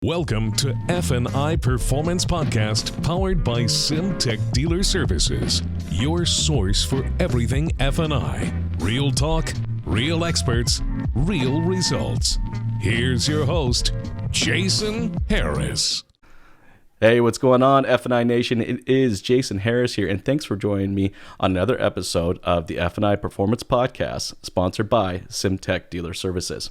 Welcome to F&I Performance Podcast, powered by Sym-Tech Dealer Services, your source for everything F&I. Real talk, real experts, real results. Here's your host, Jason Harris. Hey, what's going on, F&I Nation? It is Jason Harris here, and thanks for joining me on another episode of the F&I Performance Podcast, sponsored by Sym-Tech Dealer Services.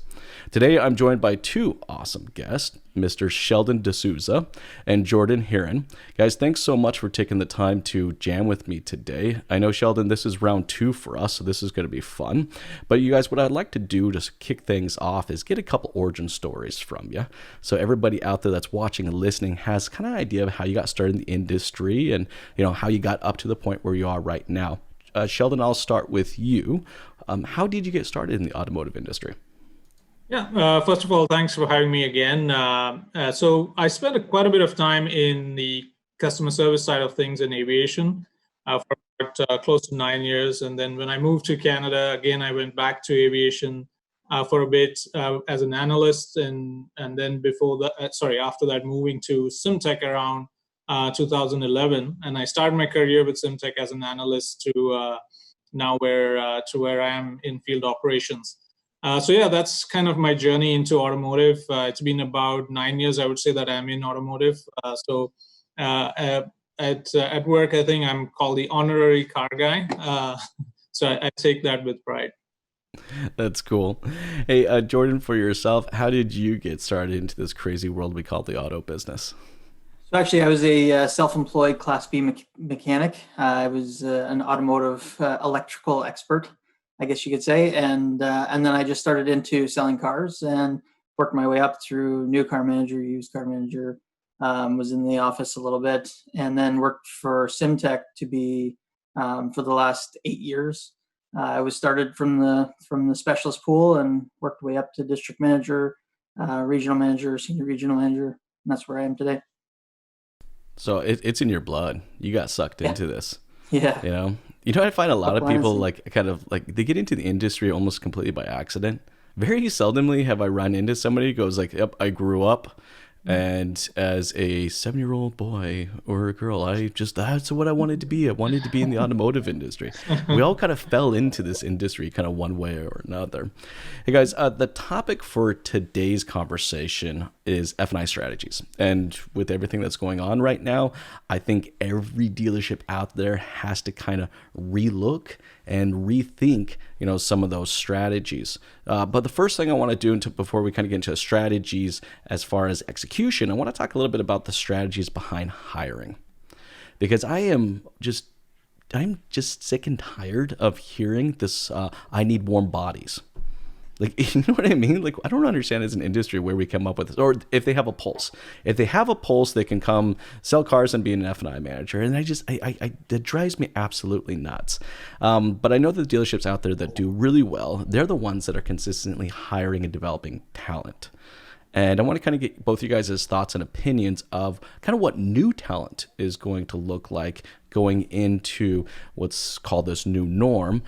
Today, I'm joined by two awesome guests, Mr. Sheldon D'Souza and Jordan Hearn. Guys, thanks so much for taking the time to jam with me today. I know, Sheldon, this is round 2 for us, so this is going to be fun. But you guys, what I'd like to do to kick things off is get a couple origin stories from you. So everybody out there that's watching and listening has kind of an idea of how you got started in the industry and, how you got up to the point where you are right now. Sheldon, I'll start with you. How did you get started in the automotive industry? Yeah, first of all, thanks for having me again. So I spent quite a bit of time in the customer service side of things in aviation for about, close to 9 years. And then when I moved to Canada, again, I went back to aviation for a bit as an analyst. And then after that, moving to Sym-Tech around 2011. And I started my career with Sym-Tech as an analyst to now where I am in field operations. That's kind of my journey into automotive. It's been about 9 years, I would say, that I'm in automotive. At work, I think I'm called the honorary car guy. So I take that with pride. That's cool. Hey, Jordan, for yourself, how did you get started into this crazy world we call the auto business? So actually, I was a self-employed Class B mechanic. I was an automotive electrical expert, I guess you could say, and then I just started into selling cars and worked my way up through new car manager, used car manager, was in the office a little bit, and then worked for Sym-Tech to be for the last 8 years. I was started from the specialist pool and worked way up to district manager, regional manager, senior regional manager, and that's where I am today. So it's in your blood. You got sucked into this. Yeah. I find a lot of people they get into the industry almost completely by accident. Very seldomly have I run into somebody who goes like, yep, I grew up and as a 7-year-old boy or a girl, that's what I wanted to be. I wanted to be in the automotive industry. We all kind of fell into this industry kind of one way or another. Hey guys, the topic for today's conversation is F&I strategies. And with everything that's going on right now, I think every dealership out there has to kind of relook and rethink, some of those strategies. But the first thing I want to do before we kind of get into strategies as far as execution, I want to talk a little bit about the strategies behind hiring. Because I'm just sick and tired of hearing this, I need warm bodies. Like, you know what I mean? Like, I don't understand as an industry where we come up with this, or if they have a pulse. If they have a pulse, they can come sell cars and be an F&I manager. And that drives me absolutely nuts. But I know the dealerships out there that do really well, they're the ones that are consistently hiring and developing talent. And I want to kind of get both of you guys' thoughts and opinions of kind of what new talent is going to look like going into what's called this new norm,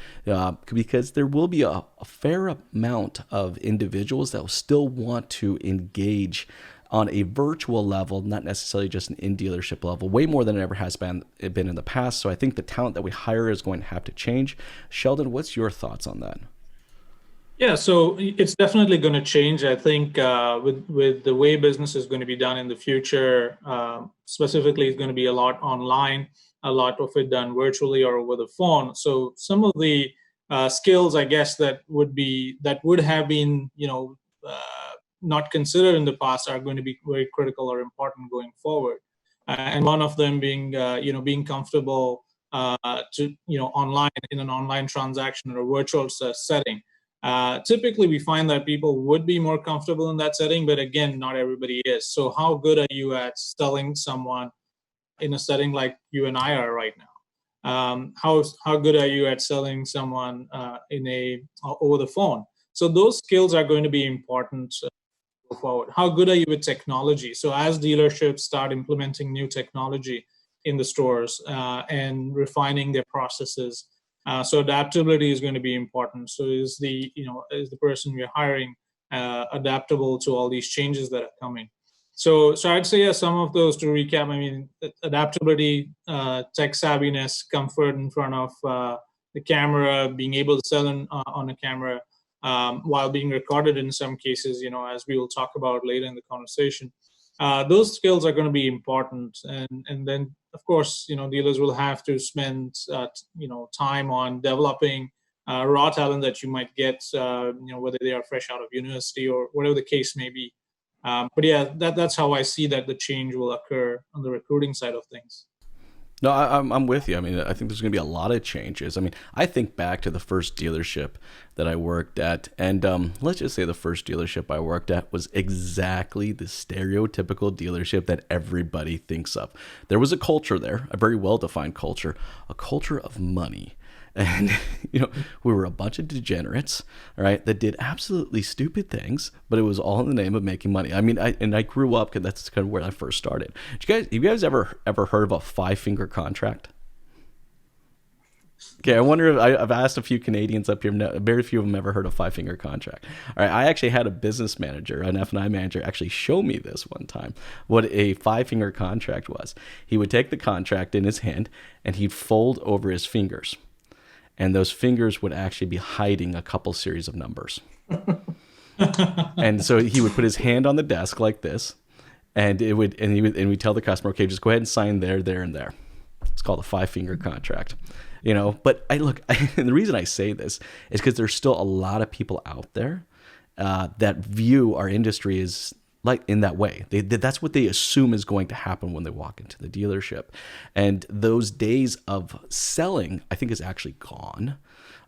because there will be a fair amount of individuals that will still want to engage on a virtual level, not necessarily just an in-dealership level, way more than it ever has been in the past. So I think the talent that we hire is going to have to change. Sheldon, what's your thoughts on that? Yeah, so it's definitely going to change. I think with the way business is going to be done in the future, specifically, it's going to be a lot online, a lot of it done virtually or over the phone. So some of the skills, I guess, that would have been, not considered in the past are going to be very critical or important going forward. And one of them being, being comfortable online in an online transaction or a virtual setting. Typically, we find that people would be more comfortable in that setting, but again, not everybody is. So how good are you at selling someone in a setting like you and I are right now? How good are you at selling someone over the phone? So those skills are going to be important going forward. How good are you with technology? So as dealerships start implementing new technology in the stores and refining their processes, so adaptability is going to be important. So is the person we're hiring adaptable to all these changes that are coming? So I'd say, yeah, some of those, to recap, I mean, adaptability, tech savviness, comfort in front of the camera, being able to sell on a camera while being recorded in some cases, as we will talk about later in the conversation. Those skills are going to be important. And then, of course, dealers will have to spend, time on developing raw talent that you might get, whether they are fresh out of university or whatever the case may be. But yeah, that's how I see that the change will occur on the recruiting side of things. No, I'm with you. I mean, I think there's going to be a lot of changes. I mean, I think back to the first dealership that I worked at, and let's just say the first dealership I worked at was exactly the stereotypical dealership that everybody thinks of. There was a culture there, a very well-defined culture, a culture of money. And, we were a bunch of degenerates, all right, that did absolutely stupid things, but it was all in the name of making money. I mean, I grew up, because that's kind of where I first started. Have you guys ever heard of a 5-finger contract? Okay, I wonder if I've asked a few Canadians up here. Very few of them ever heard of 5-finger contract. All right, I actually had a business manager, an F&I manager, actually show me this one time, what a 5-finger contract was. He would take the contract in his hand and he'd fold over his fingers. And those fingers would actually be hiding a couple series of numbers. And so he would put his hand on the desk like this, and we'd tell the customer, okay, just go ahead and sign there, there, and there. It's called a 5-finger contract. But and the reason I say this is because there's still a lot of people out there that view our industry as like in that way. That's what they assume is going to happen when they walk into the dealership. And those days of selling, I think, is actually gone.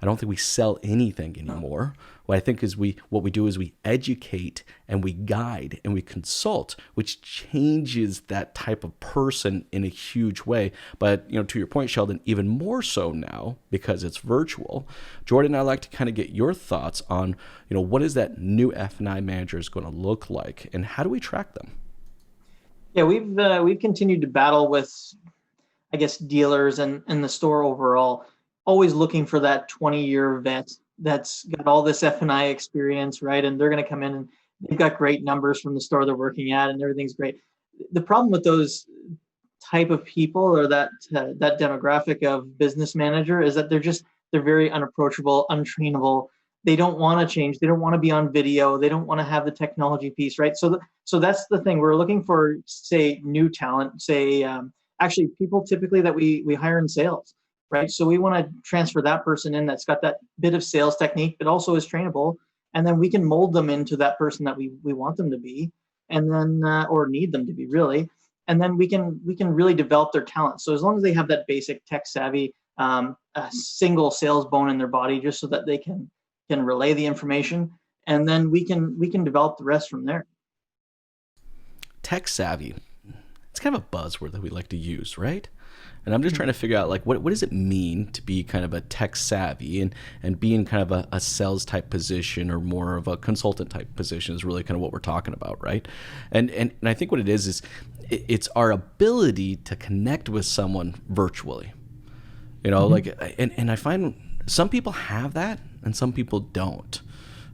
I don't think we sell anything anymore. What I think is what we do is we educate and we guide and we consult, which changes that type of person in a huge way. But, to your point, Sheldon, even more so now because it's virtual. Jordan, I'd like to kind of get your thoughts on, what is that new F&I manager is going to look like and how do we track them? Yeah, we've continued to battle with, I guess, dealers and the store overall, always looking for that 20-year vet that's got all this F&I experience, right? And they're going to come in and they've got great numbers from the store they're working at and everything's great. The problem with those type of people or that demographic of business manager is that they're very unapproachable, untrainable. They don't want to change. They don't want to be on video. They don't want to have the technology piece, right? So that's the thing. We're looking for, say, new talent, actually people typically that we hire in sales. Right. So we want to transfer that person in that's got that bit of sales technique, but also is trainable. And then we can mold them into that person that we want them to be, and then or need them to be really. And then we can really develop their talent. So as long as they have that basic tech savvy, a single sales bone in their body, just so that they can relay the information, and then we can develop the rest from there. Tech savvy. It's kind of a buzzword that we like to use, right? And I'm just trying to figure out, what does it mean to be kind of a tech savvy and be in kind of a sales type position or more of a consultant type position is really kind of what we're talking about, right? And I think what it is it's our ability to connect with someone virtually. And I find some people have that and some people don't.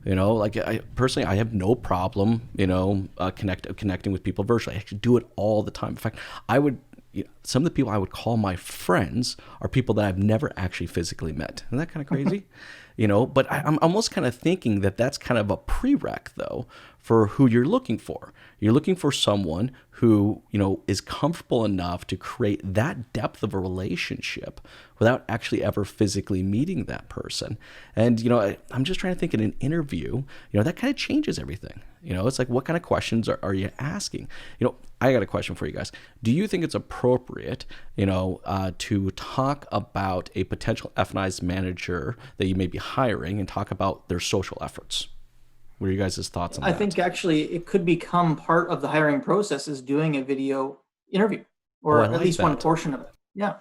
I personally, I have no problem, connecting with people virtually. I actually do it all the time. In fact, some of the people I would call my friends are people that I've never actually physically met. Isn't that kind of crazy? But I'm almost kind of thinking that that's kind of a prereq, though, for who you're looking for. You're looking for someone who, is comfortable enough to create that depth of a relationship without actually ever physically meeting that person. And, I'm just trying to think in an interview, that kind of changes everything. It's like, what kind of questions are you asking? I got a question for you guys. Do you think it's appropriate, to talk about a potential F&I's manager that you may be hiring and talk about their social efforts? What are you guys' thoughts on that? I think actually it could become part of the hiring process is doing a video interview or at least one portion of it. Yeah.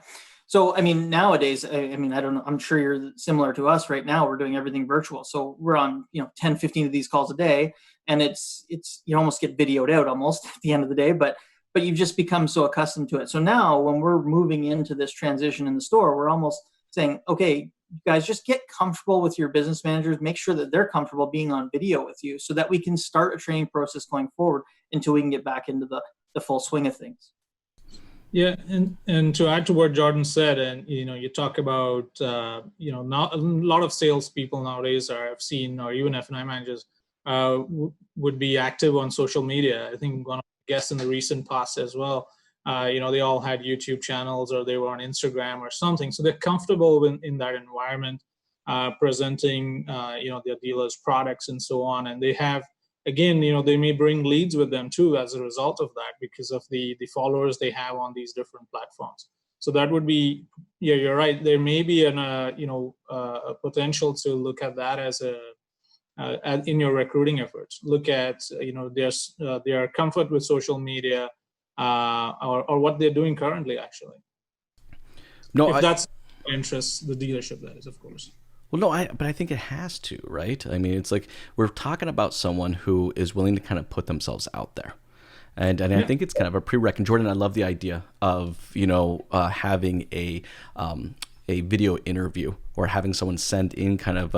So, nowadays, I don't know, I'm sure you're similar to us right now. We're doing everything virtual. So we're on, 10, 15 of these calls a day, and it's you almost get videoed out almost at the end of the day, but you've just become so accustomed to it. So now when we're moving into this transition in the store, we're almost saying, okay, you guys just get comfortable with your business managers, make sure that they're comfortable being on video with you so that we can start a training process going forward until we can get back into the full swing of things. Yeah, and to add to what Jordan said, and you talk about now a lot of salespeople nowadays I've seen, or even F&I managers would be active on social media. I think one of the guests in the recent past as well. They all had YouTube channels, or they were on Instagram or something, so they're comfortable in that environment, presenting their dealers' products and so on, and they have. Again, they may bring leads with them too as a result of that, because of the followers they have on these different platforms. So that would be, yeah, you're right. There may be a potential to look at that as in your recruiting efforts. Look at their comfort with social media, or what they're doing currently, actually. No, if that's interests the dealership, that is, of course. Well, no, but I think it has to, right? I mean, it's like we're talking about someone who is willing to kind of put themselves out there. And I think it's kind of a prereq. And Jordan, I love the idea of, having a video interview, or having someone send in kind of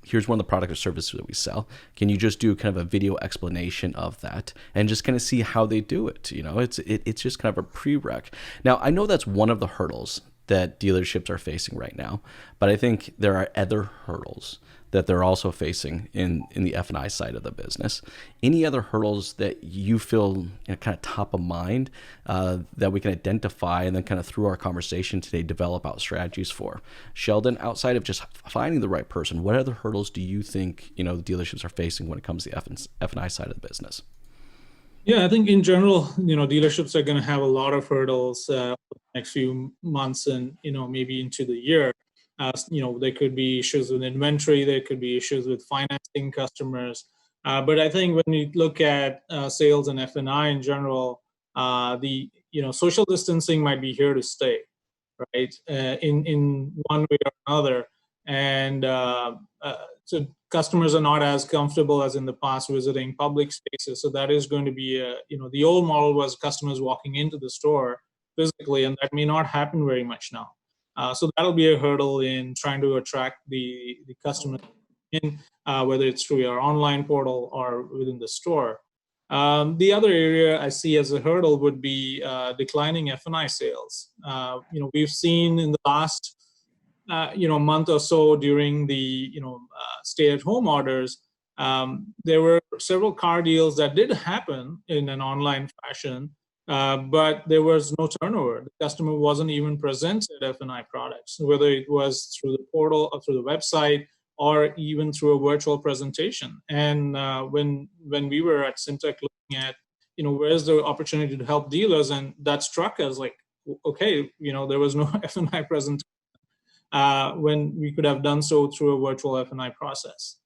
here's one of the product or services that we sell. Can you just do kind of a video explanation of that and just kind of see how they do it? It's just kind of a prereq. Now, I know that's one of the hurdles that dealerships are facing right now, but I think there are other hurdles that they're also facing in the F&I side of the business. Any other hurdles that you feel kind of top of mind that we can identify, and then kind of through our conversation today develop out strategies for? Sheldon, outside of just finding the right person, what other hurdles do you think the dealerships are facing when it comes to the F&I side of the business? Yeah, I think in general, dealerships are going to have a lot of hurdles next few months, and maybe into the year. There could be issues with inventory, there could be issues with financing customers. But I think when you look at sales and F&I in general, the social distancing might be here to stay, right? In one way or another, and so customers are not as comfortable as in the past visiting public spaces. So that is going to be the old model was customers walking into the store physically, and that may not happen very much now. So that'll be a hurdle in trying to attract the customer in, whether it's through your online portal or within the store. The other area I see as a hurdle would be declining F&I sales. We've seen in the last month or so during the stay-at-home orders, there were several car deals that did happen in an online fashion, but there was no turnover. The customer wasn't even presented F&I products, whether it was through the portal or through the website, or even through a virtual presentation. And when we were at Sym-Tech looking at where's the opportunity to help dealers, and that struck us like, okay, there was no F&I presentation. When we could have done so through a virtual F&I process.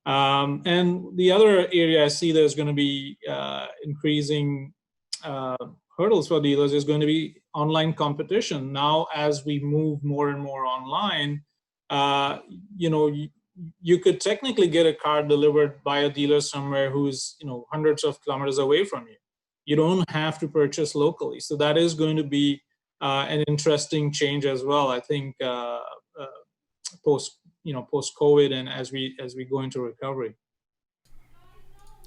And the other area I see there's going to be increasing hurdles for dealers is going to be online competition. Now, as we move more and more online, you could technically get a car delivered by a dealer somewhere who's hundreds of kilometers away from you. You don't have to purchase locally. So that is going to be an interesting change as well, I think, post COVID, and as we go into recovery.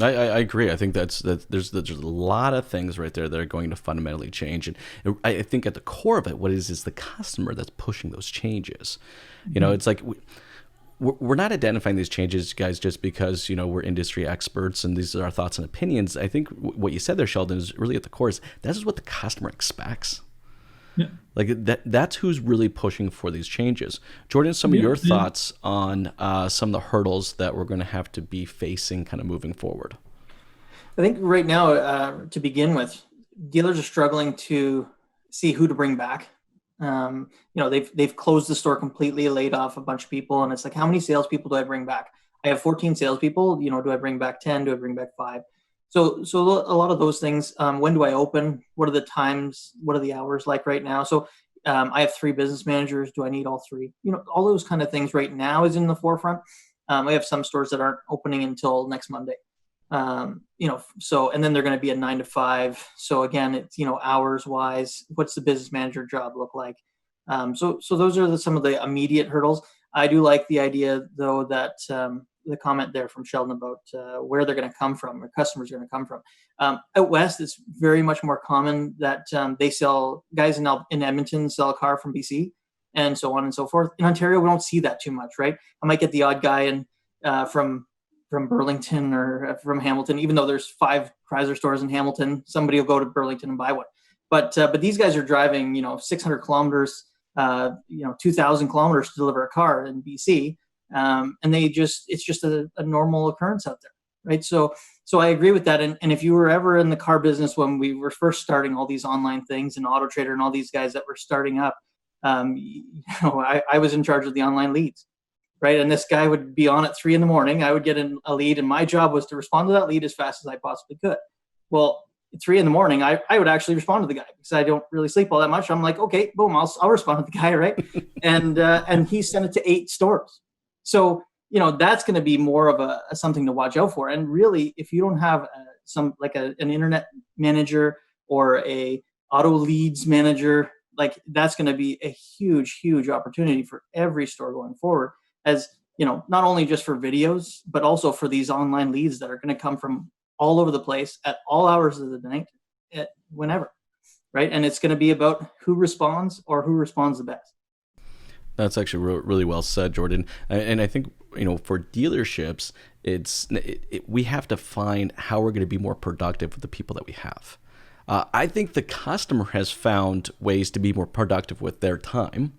I agree. I think there's a lot of things right there that are going to fundamentally change, and I think at the core of it, what is the customer that's pushing those changes. Mm-hmm. It's like we're not identifying these changes, guys, just because we're industry experts and these are our thoughts and opinions. I think what you said there, Sheldon, is really at the core. This is what the customer expects. Yeah. Like that's who's really pushing for these changes. Jordan, some of your thoughts on some of the hurdles that we're going to have to be facing kind of moving forward. I think right now, to begin with, dealers are struggling to see who to bring back. They've closed the store completely, laid off a bunch of people, and it's like, how many salespeople do I bring back? I have 14 salespeople. Do I bring back 10? Do I bring back 5? So a lot of those things. When do I open? What are the times? What are the hours like right now? So I have 3 business managers. Do I need all 3? All those kind of things right now is in the forefront. We have some stores that aren't opening until next Monday. So, and then they're going to be a 9 to 5. So again, it's, hours wise, what's the business manager job look like? So those are some of the immediate hurdles. I do like the idea, though, that the comment there from Sheldon about where they're going to come from, where customers are going to come from. Out west, it's very much more common that they sell, guys in Edmonton sell a car from BC, and so on and so forth. In Ontario, we don't see that too much, right? I might get the odd guy from Burlington or from Hamilton, even though there's 5 Chrysler stores in Hamilton. Somebody will go to Burlington and buy one. But these guys are driving, 600 kilometers, 2,000 kilometers to deliver a car in BC, and it's just a normal occurrence out there, right? So I agree with that. And if you were ever in the car business when we were first starting all these online things and Auto Trader and all these guys that were starting up, I was in charge of the online leads, right? And this guy would be on at 3 a.m. I would get a lead, and my job was to respond to that lead as fast as I possibly could. Well, at 3 a.m, I would actually respond to the guy because I don't really sleep all that much. I'm like, okay, boom, I'll respond to the guy, right? And he sent it to 8 stores. So, that's going to be more of something to watch out for. And really, if you don't have an internet manager or a auto leads manager, like that's going to be a huge, huge opportunity for every store going forward, as not only just for videos, but also for these online leads that are going to come from all over the place at all hours of the night, whenever, right? And it's going to be about who responds the best. That's actually really well said, Jordan. And I think, for dealerships, we have to find how we're going to be more productive with the people that we have. I think the customer has found ways to be more productive with their time.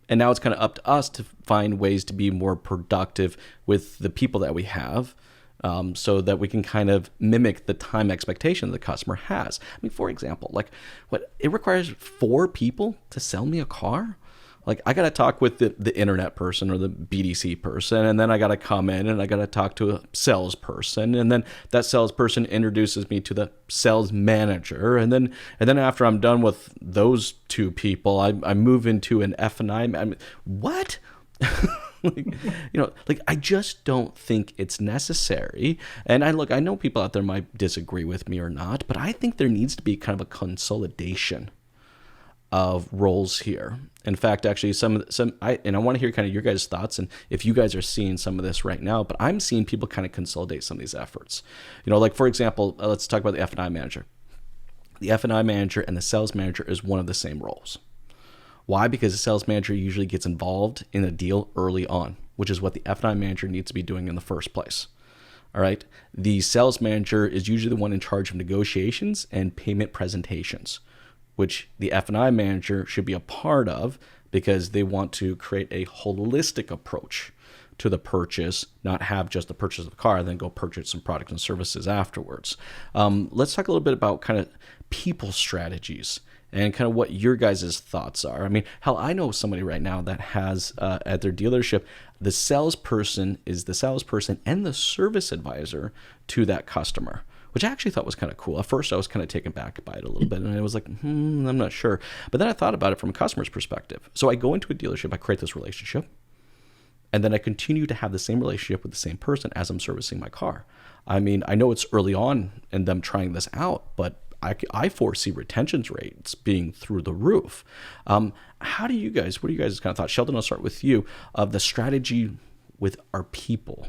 And now it's kind of up to us to find ways to be more productive with the people that we have. So that we can kind of mimic the time expectation the customer has. I mean, for example, it requires 4 people to sell me a car. Like, I got to talk with the internet person or the BDC person, and then I got to come in and I got to talk to a salesperson, and then that salesperson introduces me to the sales manager, and then after I'm done with those 2 people, I move into an F&I. I mean, what? I just don't think it's necessary. And I know people out there might disagree with me or not, but I think there needs to be kind of a consolidation of roles here. In fact, actually, I want to hear kind of your guys' thoughts, and if you guys are seeing some of this right now. But I'm seeing people kind of consolidate some of these efforts. For example, let's talk about the F&I manager. The F&I manager and the sales manager is one of the same roles. Why? Because the sales manager usually gets involved in a deal early on, which is what the F&I manager needs to be doing in the first place. All right. The sales manager is usually the one in charge of negotiations and payment presentations, which the F&I manager should be a part of because they want to create a holistic approach to the purchase, not have just the purchase of the car, then go purchase some products and services afterwards. Let's talk a little bit about kind of people strategies and kind of what your guys' thoughts are. I mean, hell, I know somebody right now that has at their dealership, the salesperson is the salesperson and the service advisor to that customer, which I actually thought was kind of cool. At first, I was kind of taken back by it a little bit, and I was like, I'm not sure. But then I thought about it from a customer's perspective. So I go into a dealership, I create this relationship, and then I continue to have the same relationship with the same person as I'm servicing my car. I mean, I know it's early on in them trying this out, but I foresee retention rates being through the roof. What are you guys' kind of thoughts? Sheldon, I'll start with you, of the strategy with our people.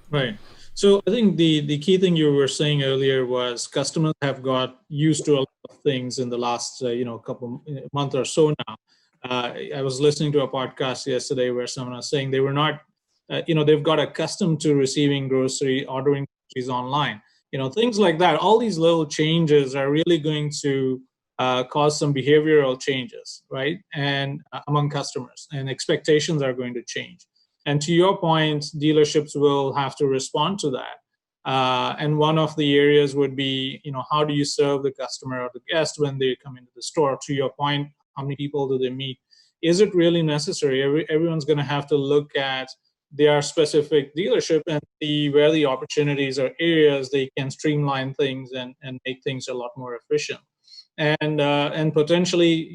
Right. So I think the key thing you were saying earlier was customers have got used to a lot of things in the last couple month or so now. I was listening to a podcast yesterday where someone was saying they were not, they've got accustomed to receiving ordering groceries online. Things like that. All these little changes are really going to cause some behavioral changes, right? And among customers, and expectations are going to change. And to your point, dealerships will have to respond to that. And one of the areas would be, how do you serve the customer or the guest when they come into the store? To your point, how many people do they meet? Is it really necessary? Everyone's going to have to look at their specific dealership and see where the opportunities or areas they can streamline things and make things a lot more efficient. And potentially,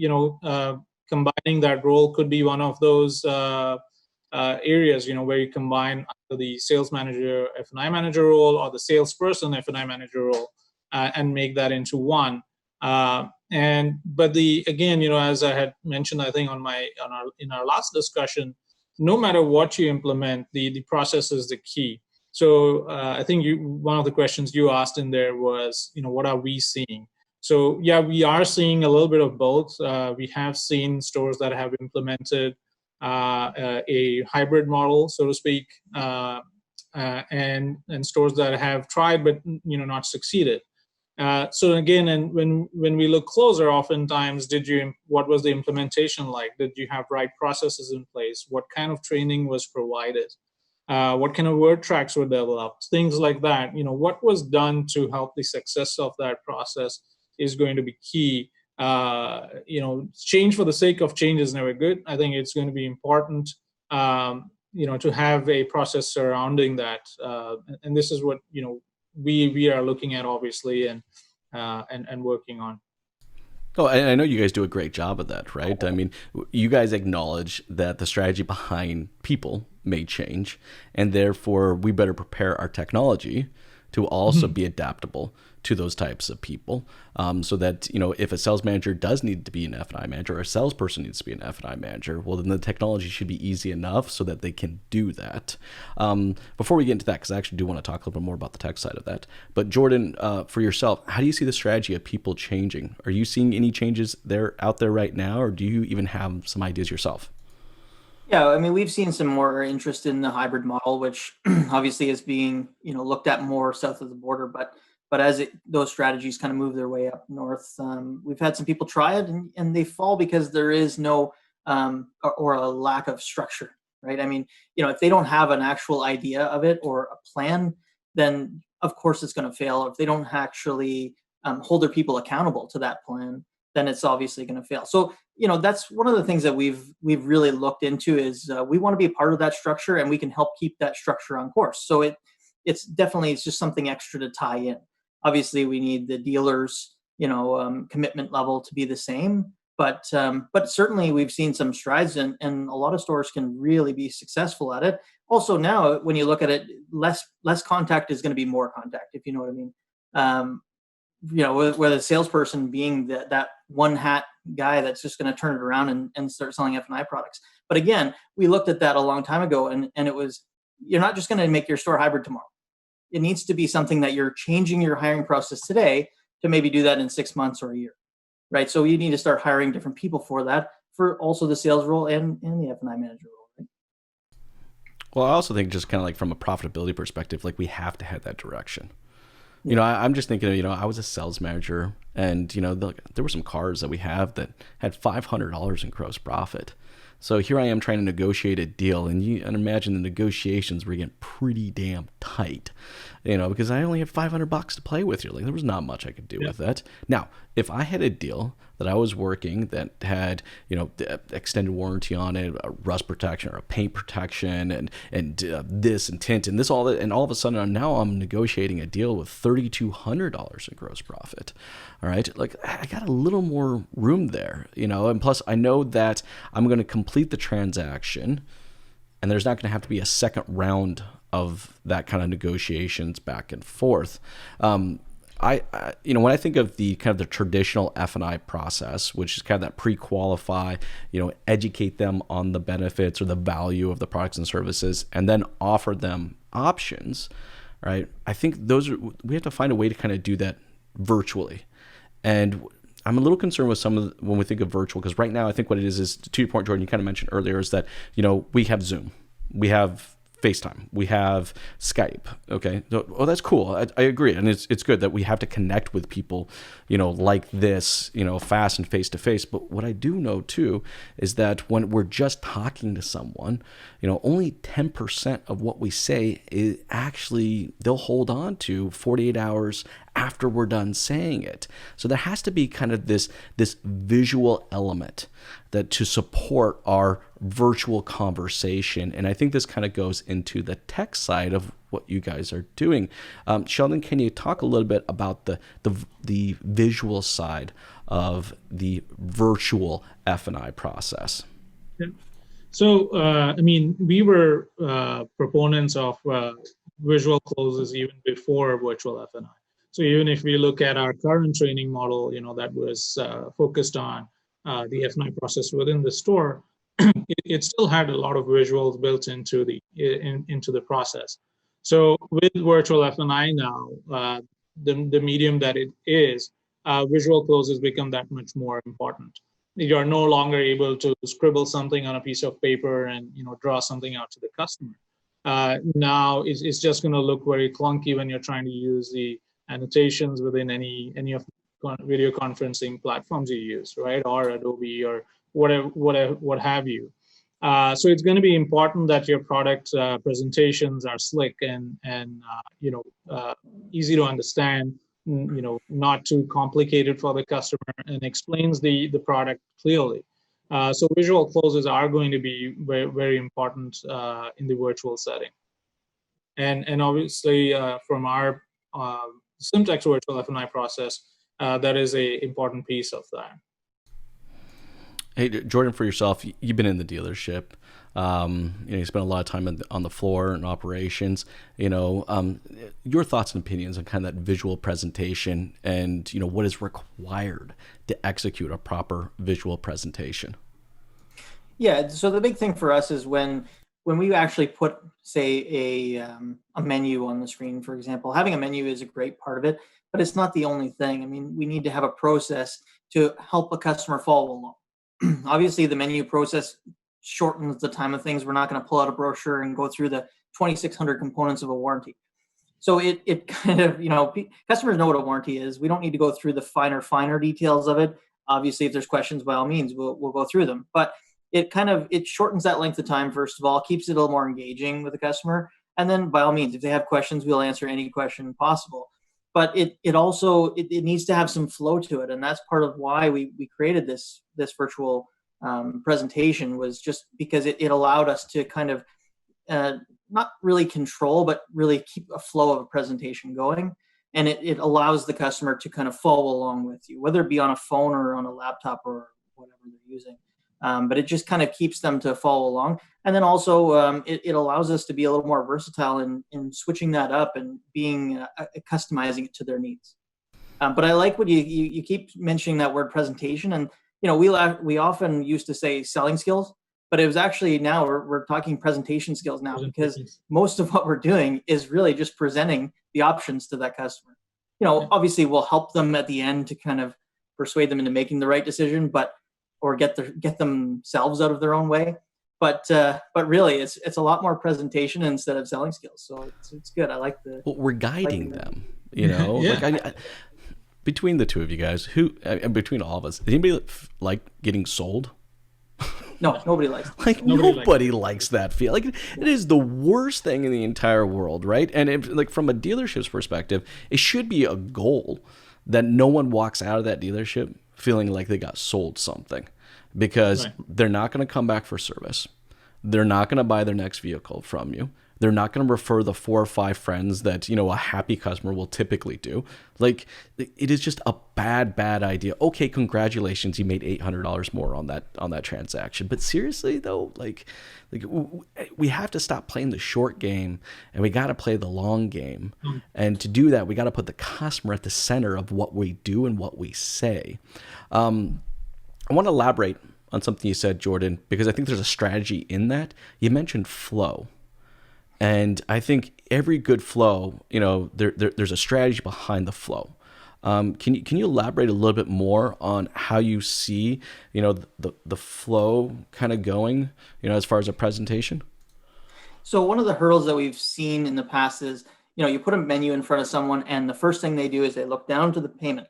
combining that role could be one of those areas, where you combine the sales manager, F&I manager role, or the salesperson, F&I manager role, and make that into one. But again, as I had mentioned, I think in our last discussion, no matter what you implement, the process is the key. So I think one of the questions you asked in there was, what are we seeing? So yeah, we are seeing a little bit of both. We have seen stores that have implemented a hybrid model, so to speak, and stores that have tried but not succeeded. So again, and when we look closer, oftentimes, what was the implementation like? Did you have right processes in place? What kind of training was provided? What kind of word tracks were developed? Things like that. What was done to help the success of that process is going to be key. Change for the sake of change is never good. I think it's going to be important, to have a process surrounding that. And this is what, we are looking at, obviously, and working on. Oh, I know you guys do a great job of that, right? I mean, you guys acknowledge that the strategy behind people may change, and therefore we better prepare our technology to also be adaptable to those types of people, so that, if a sales manager does need to be an F&I manager, or a salesperson needs to be an F&I manager, well, then the technology should be easy enough so that they can do that. Before we get into that, because I actually do want to talk a little bit more about the tech side of that, but Jordan, for yourself, how do you see the strategy of people changing? Are you seeing any changes out there right now, or do you even have some ideas yourself? Yeah, I mean, we've seen some more interest in the hybrid model, which obviously is being, looked at more south of the border. But as those strategies kind of move their way up north, we've had some people try it, and they fall because there is no or a lack of structure, right? I mean, if they don't have an actual idea of it or a plan, then of course it's going to fail. If they don't actually hold their people accountable to that plan, then it's obviously going to fail. So, that's one of the things that we've really looked into is we want to be a part of that structure, and we can help keep that structure on course. So it's just something extra to tie in. Obviously, we need the dealers, commitment level to be the same. But certainly we've seen some strides, and a lot of stores can really be successful at it. Also now, when you look at it, less contact is going to be more contact, if you know what I mean. Where the salesperson being that one hat guy that's just going to turn it around and start selling F&I products. But again, we looked at that a long time ago, and it was, you're not just going to make your store hybrid tomorrow. It needs to be something that you're changing your hiring process today to maybe do that in 6 months or a year, right? So you need to start hiring different people for that, for also the sales role and the F&I manager role. Right? Well, I also think just kind of like from a profitability perspective, like we have to head that direction. I'm just thinking, I was a sales manager, and, there were some cars that we have that had $500 in gross profit. So here I am trying to negotiate a deal, and imagine the negotiations were getting pretty damn tight, because I only had $500 to play with here. Like, there was not much I could do with that. Now, if I had a deal that I was working that had, the extended warranty on it, a rust protection or a paint protection, and this and tint and this, all that, and all of a sudden now I'm negotiating a deal with $3,200 in gross profit. All right, like I got a little more room there, and plus I know that I'm going to complete the transaction, and there's not going to have to be a second round of that kind of negotiations back and forth. When I think of the kind of the traditional F&I process, which is kind of that pre-qualify, educate them on the benefits or the value of the products and services, and then offer them options, right? I think we have to find a way to kind of do that virtually. And I'm a little concerned with when we think of virtual, because right now I think what it is to your point, Jordan, you kind of mentioned earlier, is that, we have Zoom, we have FaceTime, we have Skype. Okay. Oh, that's cool. I agree. And it's good that we have to connect with people, like this, fast and face to face. But what I do know too, is that when we're just talking to someone, only 10% of what we say is actually, they'll hold on to 48 hours after we're done saying it. So there has to be kind of this visual element that to support our virtual conversation. And I think this kind of goes into the tech side of what you guys are doing. Sheldon, can you talk a little bit about the visual side of the virtual F&I process? Yeah. So, we were proponents of visual closes even before virtual F&I. So even if we look at our current training model, that was focused on the F&I process within the store, it still had a lot of visuals built into the process. So with virtual F&I now, the medium that it is, visual closes become that much more important. You're no longer able to scribble something on a piece of paper and draw something out to the customer. Now it's just going to look very clunky when you're trying to use the annotations within any of the video conferencing platforms you use, right? Or Adobe or what have you. So it's going to be important that your product presentations are slick and easy to understand, not too complicated for the customer, and explains the product clearly. So visual closes are going to be very, very important in the virtual setting. And obviously from our Sym-Tech's virtual F&I process, that is an important piece of that. Hey, Jordan, for yourself, you've been in the dealership. You spent a lot of time on the floor and operations. Your thoughts and opinions on kind of that visual presentation and what is required to execute a proper visual presentation. Yeah. So the big thing for us is when we actually put, say, a menu on the screen, for example. Having a menu is a great part of it, but it's not the only thing. I mean, we need to have a process to help a customer follow along. Obviously, the menu process shortens the time of things. We're not going to pull out a brochure and go through the 2,600 components of a warranty. So it kind of, customers know what a warranty is. We don't need to go through the finer details of it. Obviously, if there's questions, by all means, we'll go through them. But it shortens that length of time, first of all, keeps it a little more engaging with the customer. And then by all means, if they have questions, we'll answer any question possible. But it also needs to have some flow to it. And that's part of why we created this virtual presentation, was just because it allowed us to kind of not really control, but really keep a flow of a presentation going. And it allows the customer to kind of follow along with you, whether it be on a phone or on a laptop or whatever they're using. But it just kind of keeps them to follow along. And then also it allows us to be a little more versatile in switching that up and being customizing it to their needs. But I like what you keep mentioning that word presentation. And, we often used to say selling skills, but it was actually now we're talking presentation skills now, because most of what we're doing is really just presenting the options to that customer. Obviously we'll help them at the end to kind of persuade them into making the right decision, or get themselves out of their own way. But really, it's a lot more presentation instead of selling skills. So it's good. I like the. Well, we're guiding them. Yeah. Like between the two of you guys, between all of us, does anybody like getting sold? No, nobody likes it. Like nobody likes that feel. Like it is the worst thing in the entire world, right? And from a dealership's perspective, it should be a goal that no one walks out of that dealership feeling like they got sold something, because they're not going to come back for service. They're not going to buy their next vehicle from you. They're not going to refer the 4 or 5 friends that, a happy customer will typically do. Like, it is just a bad idea. Okay, congratulations, you made $800 more on that transaction. But seriously though, like we have to stop playing the short game, and we got to play the long game. And to do that, we got to put the customer at the center of what we do and what we say. I want to elaborate on something you said, Jordan, because I think there's a strategy in that. You mentioned flow. And I think every good flow, there's a strategy behind the flow. Can you elaborate a little bit more on how you see, the flow kind of going, as far as a presentation? So one of the hurdles that we've seen in the past is, you put a menu in front of someone, and the first thing they do is they look down to the payment,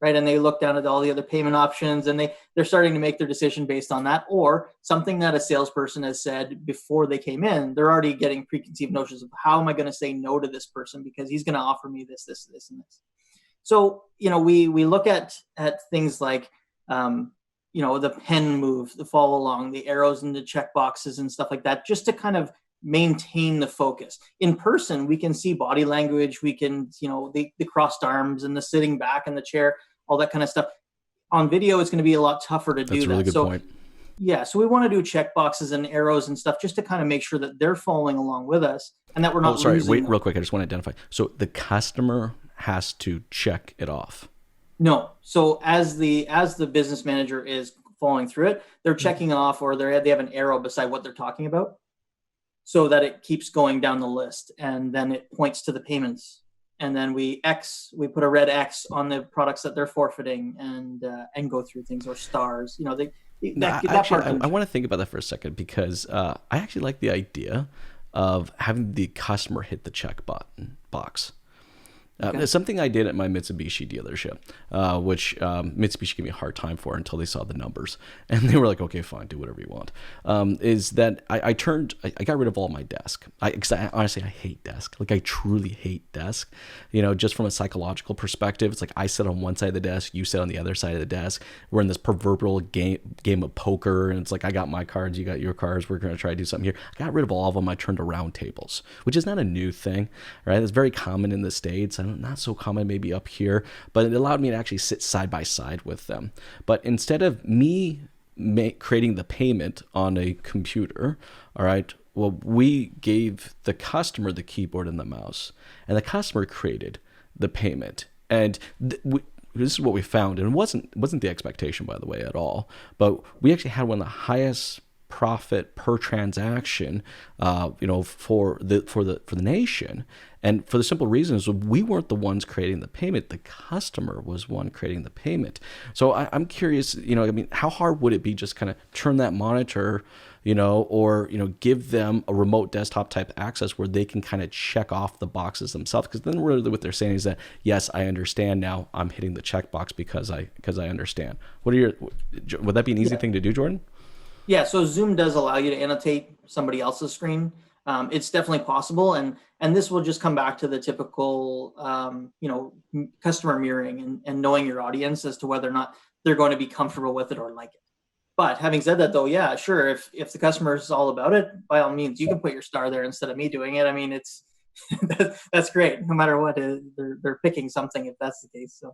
right? And they look down at all the other payment options, and they're starting to make their decision based on that, or something that a salesperson has said before they came in. They're already getting preconceived notions of, how am I going to say no to this person because he's going to offer me this, and this. So, we look at things like, the pen move, the follow along, the arrows and the check boxes and stuff like that, just to kind of maintain the focus. In person, we can see body language. We can, the crossed arms and the sitting back in the chair, all that kind of stuff. On video, it's going to be a lot tougher to do that. That's a really good point. Yeah, so we want to do check boxes and arrows and stuff just to kind of make sure that they're following along with us and that we're not losing Wait, them. real quick. I just want to identify. So the customer has to check it off? No. So as the business manager is following through it, they're checking off, or they have an arrow beside what they're talking about, so that it keeps going down the list, and then it points to the payments, and then we put a red X on the products that they're forfeiting, and go through things, or stars. You know, I want to think about that for a second, because I actually like the idea of having the customer hit the check button box. Okay. Something I did at my Mitsubishi dealership, which Mitsubishi gave me a hard time for until they saw the numbers, and they were like, "Okay, fine, do whatever you want." Is that I got rid of all my desk. Because honestly, I hate desk. Like, I truly hate desk. You know, just from a psychological perspective, it's like I sit on one side of the desk, you sit on the other side of the desk. We're in this proverbial game of poker, and it's like, I got my cards, you got your cards. We're going to try to do something here. I got rid of all of them. I turned to round tables, which is not a new thing, right? It's very common in the States. Not so common maybe up here, but it allowed me to actually sit side by side with them. But instead of me creating the payment on a computer, all right, well, we gave the customer the keyboard and the mouse, and the customer created the payment. And this is what we found, and it wasn't the expectation, by the way, at all. But we actually had one of the highest profit per transaction, for the nation. And for the simple reason is we weren't the ones creating the payment. The customer was one creating the payment. So I'm curious, how hard would it be just kind of turn that monitor, or give them a remote desktop type access where they can kind of check off the boxes themselves? Because then really what they're saying is that, yes, I understand now. I'm hitting the checkbox because I understand. Would that be an easy thing to do, Jordan? Yeah, so Zoom does allow you to annotate somebody else's screen. It's definitely possible, and this will just come back to the typical, customer mirroring and knowing your audience as to whether or not they're going to be comfortable with it or like it. But having said that, though, yeah, sure, if the customer is all about it, by all means, you can put your star there instead of me doing it. I mean, it's that's great. No matter what, they're picking something if that's the case. So.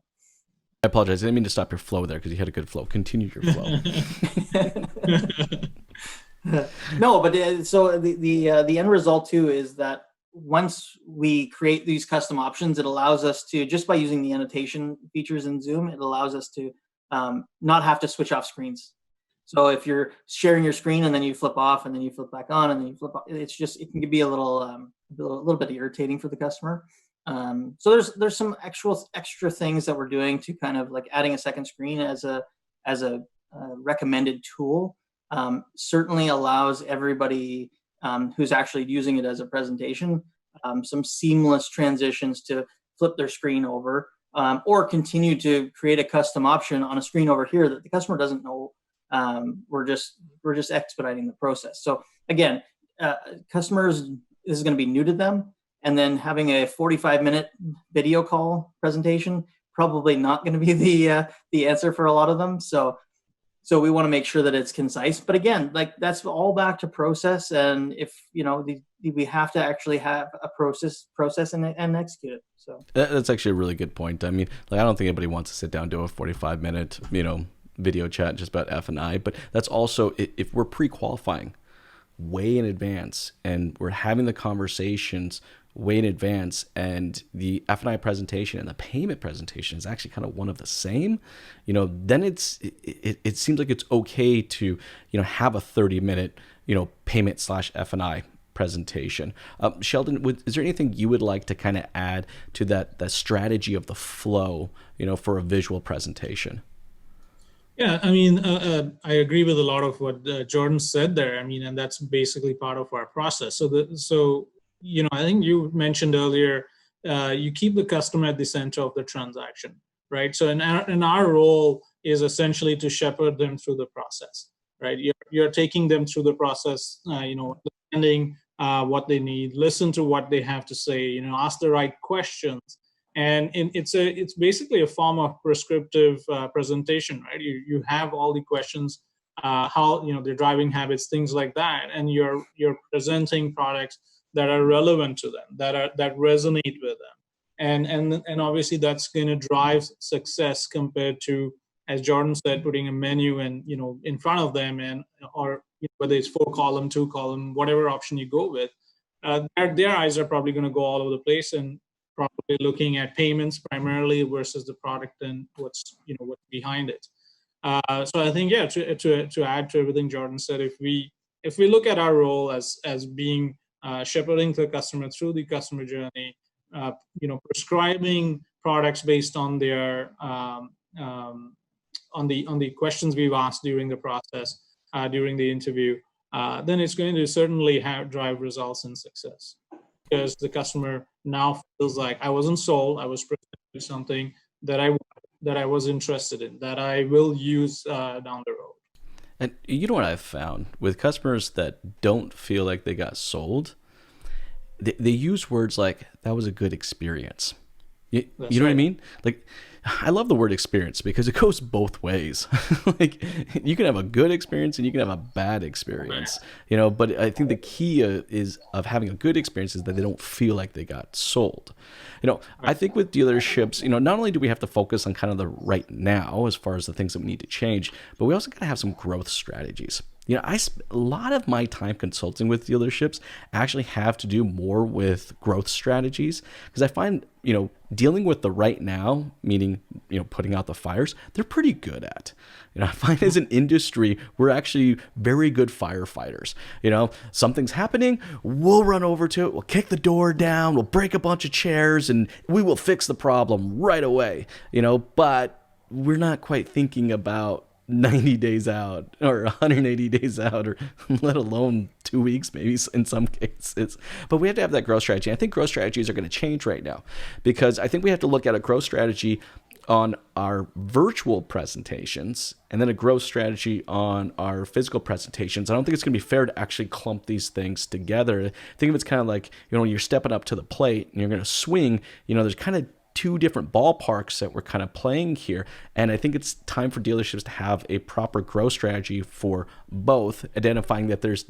I apologize. I didn't mean to stop your flow there because you had a good flow. Continue your flow. No, but so the end result too is that once we create these custom options, it allows us to, just by using the annotation features in Zoom, it allows us to not have to switch off screens. So if you're sharing your screen and then you flip off and then you flip back on and then you flip off, it can be a little bit irritating for the customer. So there's some extra things that we're doing to kind of like adding a second screen as a recommended tool. Certainly allows everybody who's actually using it as a presentation some seamless transitions to flip their screen over, or continue to create a custom option on a screen over here that the customer doesn't know. We're just expediting the process. So again, customers, this is going to be new to them. And then having a 45-minute video call presentation, probably not going to be the answer for a lot of them. So we want to make sure that it's concise. But again, like, that's all back to process. And if, we have to actually have a process and execute it. So that's actually a really good point. I mean, like, I don't think anybody wants to sit down and do a 45-minute, video chat just about F&I. But that's also, if we're pre-qualifying way in advance and we're having the conversations way in advance, and the F&I presentation and the payment presentation is actually kind of one of the same, then it seems like it's okay to, have a 30-minute, payment / F&I presentation. Sheldon, is there anything you would like to kind of add to that strategy of the flow, for a visual presentation? Yeah, I mean, I agree with a lot of what Jordan said there. I mean, and that's basically part of our process. So I think you mentioned earlier, you keep the customer at the center of the transaction, right? So in our role is essentially to shepherd them through the process, right? You're taking them through the process, understanding what they need, listen to what they have to say, ask the right questions. And it's basically a form of prescriptive presentation, right? You have all the questions, how, their driving habits, things like that, and you're presenting products that are relevant to them, that resonate with them, and obviously that's going to drive success compared to, as Jordan said, putting a menu and in front of them, and or whether it's 4-column, 2-column, whatever option you go with, their eyes are probably going to go all over the place and probably looking at payments primarily versus the product and what's behind it. So I think, to add to everything Jordan said, if we look at our role as being shepherding the customer through the customer journey, prescribing products based on their on the questions we've asked during the process, during the interview, then it's going to certainly drive results and success, because the customer now feels like I wasn't sold, I was presented with something that I was interested in, that I will use down the road. And you know what I've found with customers that don't feel like they got sold, they use words like, that was a good experience. You know right. What I mean? Like, I love the word experience because it goes both ways. Like, you can have a good experience and you can have a bad experience, but I think the key of having a good experience is that they don't feel like they got sold. I think with dealerships, not only do we have to focus on kind of the right now as far as the things that we need to change, but we also got to have some growth strategies. A lot of my time consulting with dealerships actually have to do more with growth strategies, because I find, dealing with the right now, meaning, putting out the fires, they're pretty good at. I find as an industry, we're actually very good firefighters. Something's happening, we'll run over to it, we'll kick the door down, we'll break a bunch of chairs, and we will fix the problem right away, but we're not quite thinking about 90 days out or 180 days out, or let alone 2 weeks, maybe in some cases. But we have to have that growth strategy. I think growth strategies are going to change right now, because I think we have to look at a growth strategy on our virtual presentations and then a growth strategy on our physical presentations. I don't think it's going to be fair to actually clump these things together. Think of it's kind of like, when you're stepping up to the plate and you're going to swing, there's kind of two different ballparks that we're kind of playing here. And I think it's time for dealerships to have a proper growth strategy for both, identifying that there's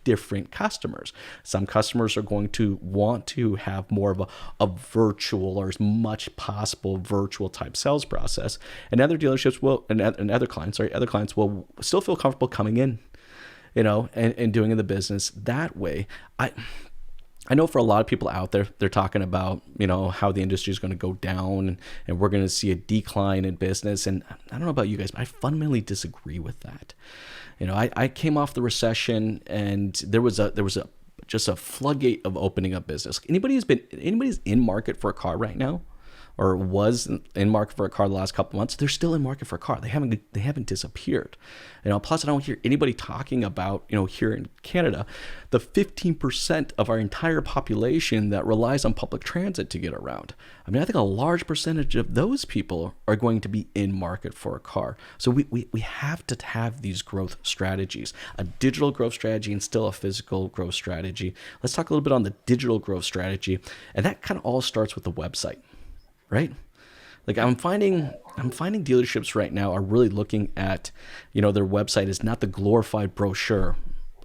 different customers. Some customers are going to want to have more of a virtual, or as much possible virtual type sales process. And other dealerships will, and other clients will still feel comfortable coming in, and doing the business that way. I know for a lot of people out there, they're talking about, how the industry is going to go down and we're going to see a decline in business. And I don't know about you guys, but I fundamentally disagree with that. I came off the recession and there was just a floodgate of opening up business. Anybody's in market for a car right now, or was in market for a car the last couple months, they're still in market for a car. They haven't disappeared. Plus I don't hear anybody talking about, here in Canada, the 15% of our entire population that relies on public transit to get around. I think a large percentage of those people are going to be in market for a car. So we have to have these growth strategies, a digital growth strategy and still a physical growth strategy. Let's talk a little bit on the digital growth strategy. And that kind of all starts with the website. Right? Like I'm finding dealerships right now are really looking at, their website is not the glorified brochure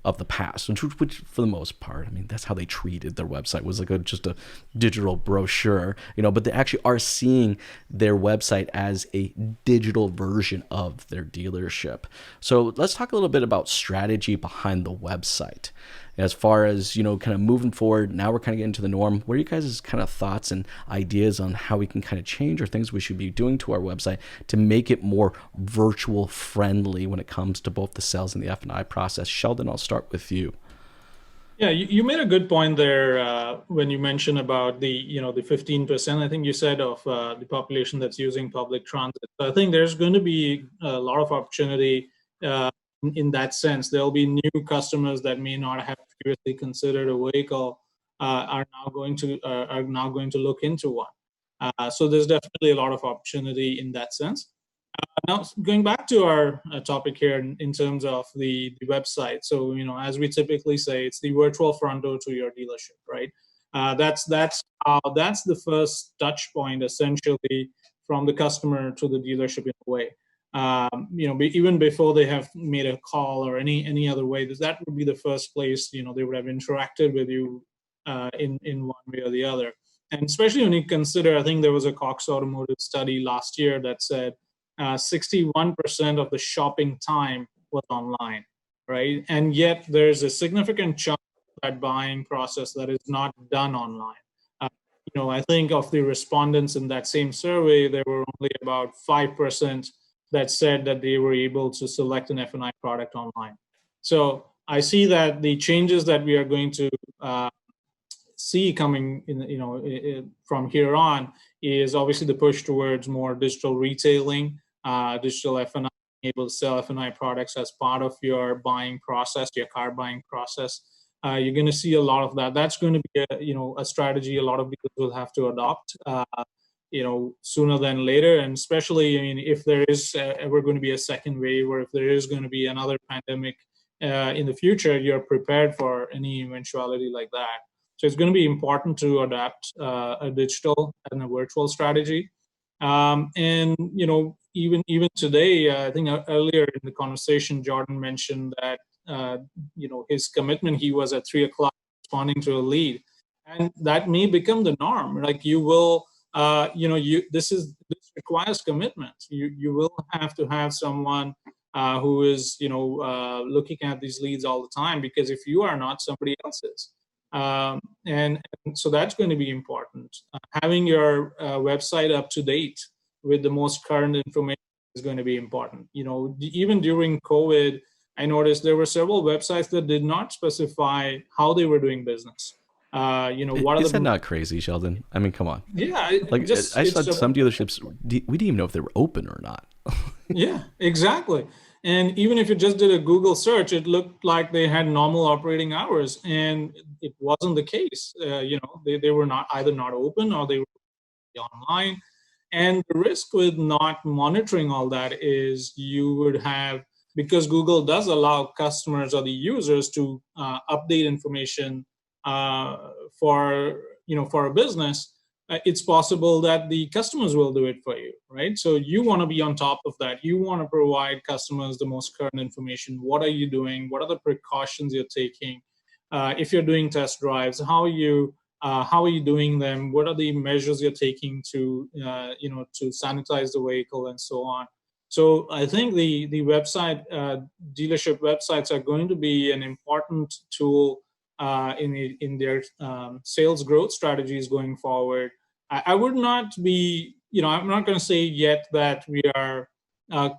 of the past, which for the most part, that's how they treated their website, was like just a digital brochure, but they actually are seeing their website as a digital version of their dealership. So let's talk a little bit about strategy behind the website. As far as, kind of moving forward, now we're kind of getting to the norm. What are you guys' kind of thoughts and ideas on how we can kind of change, or things we should be doing to our website to make it more virtual friendly when it comes to both the sales and the F&I process? Sheldon, I'll start with you. Yeah, you made a good point there when you mentioned about the 15%, I think you said, of the population that's using public transit. So I think there's going to be a lot of opportunity in that sense. There'll be new customers that may not have previously considered a vehicle, are now going to look into one. So there's definitely a lot of opportunity in that sense. Now, going back to our topic here in terms of the website. So, as we typically say, it's the virtual front door to your dealership, right? That's the first touch point, essentially, from the customer to the dealership in a way. Even before they have made a call or any other way, that would be the first place, they would have interacted with you in one way or the other. And especially when you consider, I think there was a Cox Automotive study last year that said 61% of the shopping time was online, right? And yet there's a significant chunk of that buying process that is not done online. I think of the respondents in that same survey, there were only about 5% that said that they were able to select an F&I product online. So I see that the changes that we are going to see coming from here on is obviously the push towards more digital retailing, digital F&I, able to sell F&I products as part of your buying process, your car buying process. You're going to see a lot of that. That's going to be a strategy a lot of people will have to adopt, sooner than later. And especially, if there is ever going to be a second wave, or if there is going to be another pandemic in the future, you're prepared for any eventuality like that. So it's going to be important to adapt a digital and a virtual strategy. And even today, I think earlier in the conversation, Jordan mentioned that his commitment, he was at 3:00 responding to a lead, and that may become the norm. Like you will, this requires commitment. You will have to have someone who is looking at these leads all the time, because if you are not, somebody else is. And so that's going to be important. Having your website up to date with the most current information is going to be important. Even during COVID, I noticed there were several websites that did not specify how they were doing business. Isn't that not crazy, Sheldon? I mean, come on. Yeah. I saw some dealerships, we didn't even know if they were open or not. Yeah, exactly. And even if you just did a Google search, it looked like they had normal operating hours, and it wasn't the case. They were not open, or they were online. And the risk with not monitoring all that is you would have, because Google does allow customers or the users to update information for a business, it's possible that the customers will do it for you, right? So you want to be on top of that. You want to provide customers the most current information. What are you doing? What are the precautions you're taking? If you're doing test drives, how are you doing them? What are the measures you're taking to sanitize the vehicle and so on? So I think the website, dealership websites are going to be an important tool in their sales growth strategies going forward. I would not be, I'm not going to say yet that we are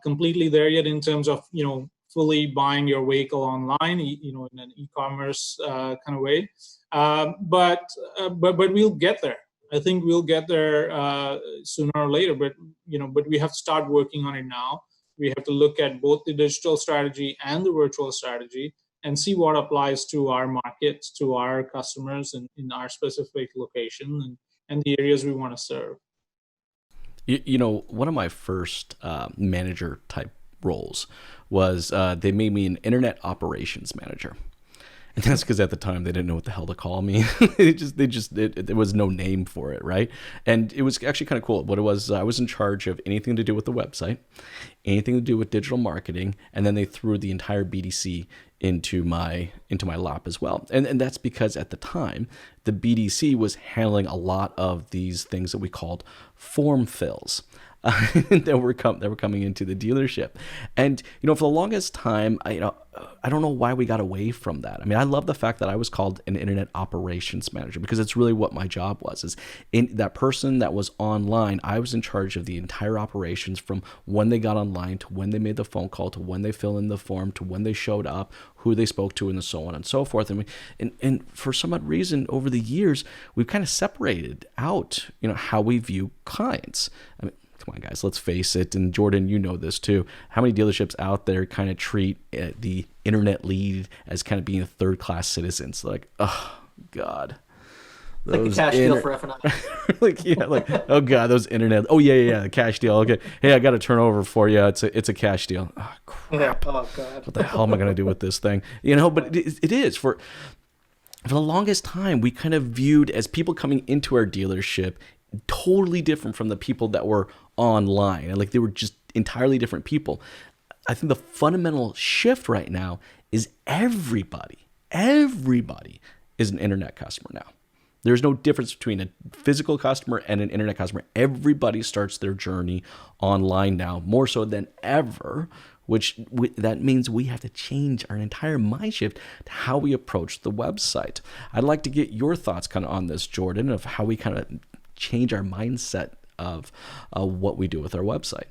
completely there yet in terms of, fully buying your vehicle online, in an e-commerce kind of way. But we'll get there. I think we'll get there sooner or later. But we have to start working on it now. We have to look at both the digital strategy and the virtual strategy and see what applies to our markets, to our customers, and in our specific location and the areas we want to serve. One of my first manager type roles was they made me an internet operations manager. And that's because at the time they didn't know what the hell to call me. There was no name for it, right? And it was actually kind of cool. What it was, I was in charge of anything to do with the website, anything to do with digital marketing, and then they threw the entire BDC into my lap as well. And that's because at the time, the BDC was handling a lot of these things that we called form fills. that were coming into the dealership. And, for the longest time, I don't know why we got away from that. I mean, I love the fact that I was called an internet operations manager, because it's really what my job was. Is in that person that was online, I was in charge of the entire operations, from when they got online to when they made the phone call to when they fill in the form to when they showed up, who they spoke to, and so on and so forth. And for some odd reason, over the years, we've kind of separated out, how we view clients. I mean, come on, guys, let's face it. And Jordan, you know this too. How many dealerships out there kind of treat the internet lead as kind of being third-class citizens? Like, oh, God. Like a cash deal for F&I. Oh, God, those internet. Oh, yeah, the cash deal. Okay. Hey, I got to turn over for you. It's a cash deal. Oh, crap. Oh, God. What the hell am I going to do with this thing? But it is. For the longest time, we kind of viewed as people coming into our dealership totally different from the people that were online, and they were just entirely different people. I think the fundamental shift right now is everybody is an internet customer now. There's no difference between a physical customer and an internet customer. Everybody starts their journey online now, more so than ever, that means we have to change our entire mind shift to how we approach the website. I'd like to get your thoughts kind of on this, Jordan, of how we kind of change our mindset of what we do with our website.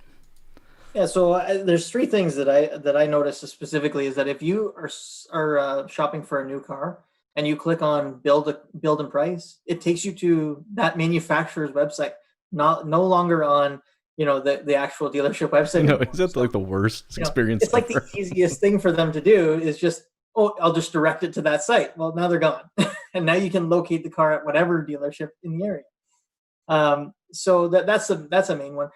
Yeah, so there's three things that I noticed specifically is that if you are shopping for a new car and you click on build and price, it takes you to that manufacturer's website, no longer on the actual dealership website. No, is that like the worst experience? It's ever. Like the easiest thing for them to do is just, I'll just direct it to that site. Well, now they're gone, and now you can locate the car at whatever dealership in the area. So that's a main one.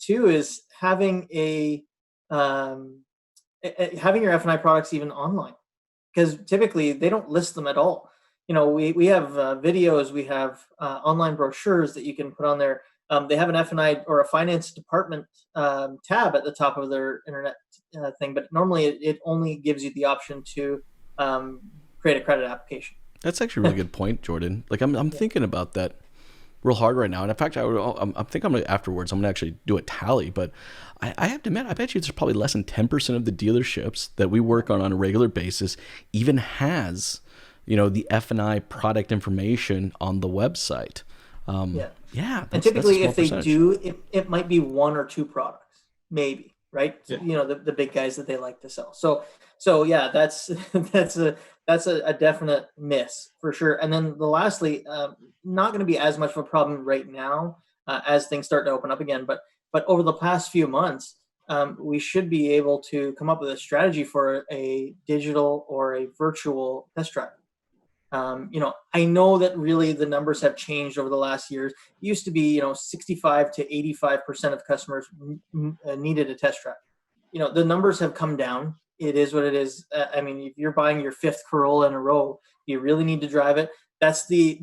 Two is having having your F&I products even online, because typically they don't list them at all. We have videos, we have online brochures that you can put on there. They have an F&I or a finance department tab at the top of their internet thing, but normally it only gives you the option to create a credit application. That's actually a really good point, Jordan. Like I'm thinking about that real hard right now. And in fact, I think afterwards I'm gonna actually do a tally. But I have to admit, I bet you there's probably less than 10% of the dealerships that we work on a regular basis even has, the F&I product information on the website. Yeah. And typically, if they do, it might be one or two products, maybe, right? Yeah. The big guys that they like to sell. So yeah, that's a definite miss for sure. And then lastly, not going to be as much of a problem right now as things start to open up again. But over the past few months, we should be able to come up with a strategy for a digital or a virtual test drive. I know that really the numbers have changed over the last years. It used to be, 65 to 85% of customers needed a test drive. The numbers have come down. It is what it is. If you're buying your fifth Corolla in a row, you really need to drive it. That's the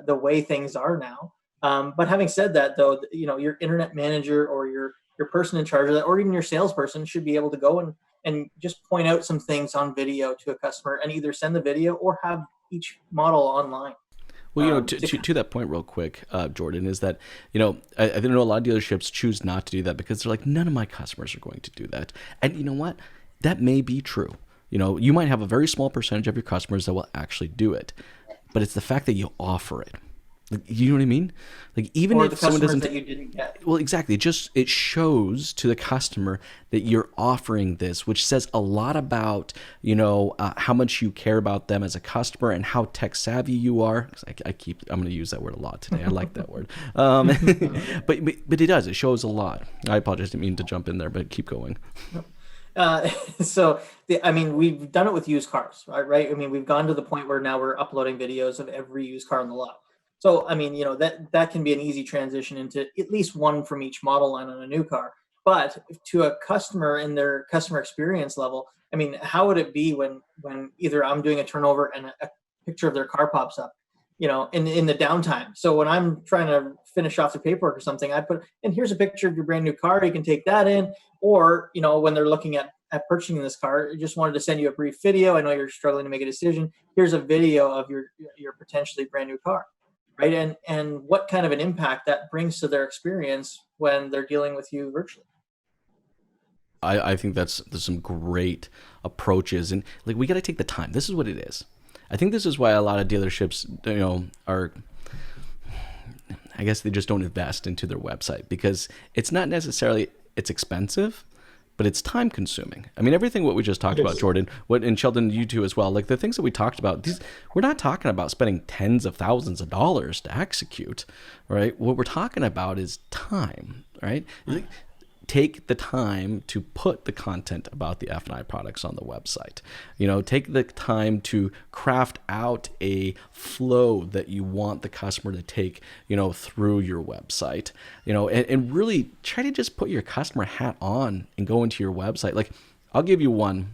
way things are now. But having said that, though, your internet manager or your person in charge of that, or even your salesperson, should be able to go and just point out some things on video to a customer and either send the video or have each model online. Well, to that point real quick, Jordan, is that, I know a lot of dealerships choose not to do that because they're like, none of my customers are going to do that. And you know what? That may be true. You might have a very small percentage of your customers that will actually do it, but it's the fact that you offer it. Like, you know what I mean? Like, even or if someone doesn't, that you didn't get. Well, exactly. It shows to the customer that you're offering this, which says a lot about how much you care about them as a customer and how tech savvy you are. I'm going to use that word a lot today. I like that word. But it does. It shows a lot. I apologize. Didn't mean to jump in there, but keep going. We've done it with used cars, right? We've gone to the point where now we're uploading videos of every used car on the lot. So, that can be an easy transition into at least one from each model line on a new car. But to a customer in their customer experience level, how would it be when either I'm doing a turnover and a picture of their car pops up, in the downtime? So when I'm trying to finish off the paperwork or something, I put, and here's a picture of your brand new car. You can take that in. Or, when they're looking at purchasing this car, I just wanted to send you a brief video. I know you're struggling to make a decision. Here's a video of your potentially brand new car. Right. And what kind of an impact that brings to their experience when they're dealing with you virtually. I think there's some great approaches, and like, we got to take the time. This is what it is. I think this is why a lot of dealerships, I guess they just don't invest into their website, because it's not necessarily, it's expensive, but it's time consuming. Everything what we just talked about, Jordan, and Sheldon, you too as well, like the things that we talked about, we're not talking about spending tens of thousands of dollars to execute, right? What we're talking about is time, right? Take the time to put the content about the F&I products on the website. Take the time to craft out a flow that you want the customer to take, through your website, and really try to just put your customer hat on and go into your website. Like, I'll give you one